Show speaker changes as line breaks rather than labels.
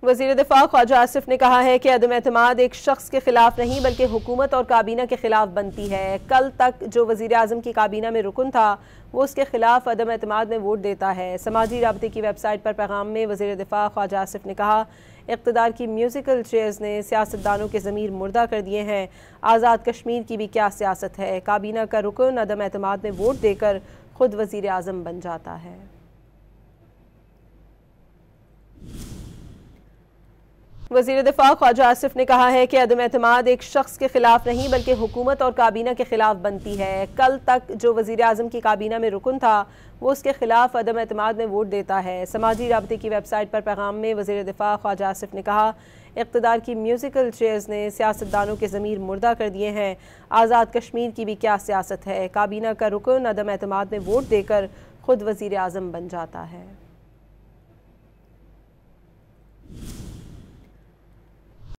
वज़ीर दिफा ख्वाजा आसिफ ने कहा है कि अदम एतमाद एक शख्स के खिलाफ नहीं बल्कि हुकूमत और काबीना के खिलाफ बनती है। कल तक जो वज़ीर आज़म की काबीना में रुकन था वो उसके खिलाफ अदम एतमाद में वोट देता है। समाजी राबते की वेबसाइट पर पैगाम में वज़ीर दिफा ख्वाजा आसिफ ने कहा, इक़्तिदार की म्यूज़िकल चेयर्स ने सियासतदानों के ज़मीर मुर्दा कर दिए हैं। आज़ाद कश्मीर की भी क्या सियासत है। काबीना का रुकन अदम एतमाद में वोट देकर खुद वज़ीर आज़म बन जाता है। वज़ीर दिफा ख्वाजा आसिफ ने कहा है कि अदम एतमाद एक शख्स के खिलाफ नहीं बल्कि हुकूमत और काबीना के खिलाफ बनती है। कल तक जो वज़ीर आज़म की काबीना में रुकन था वो उसके खिलाफ अदम एतमाद में वोट देता है। समाजी राबते की वेबसाइट पर पैगाम में वज़ीर दिफा ख्वाजा आसिफ ने कहा, इक़्तिदार की म्यूज़िकल चेयर्स ने सियासतदानों के ज़मीर मुर्दा कर दिए हैं। आज़ाद कश्मीर की भी क्या सियासत है। काबीना का रुकन अदम एतमाद में वोट देकर खुद वज़ीर आज़म बन जाता है।